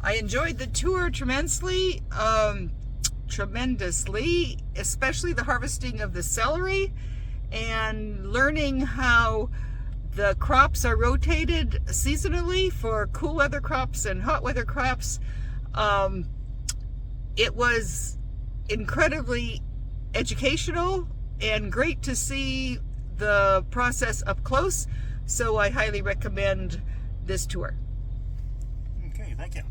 I enjoyed the tour tremendously, especially the harvesting of the celery and learning how the crops are rotated seasonally for cool weather crops and hot weather crops. It was incredibly educational and great to see the process up close, so I highly recommend this tour. Okay, thank you.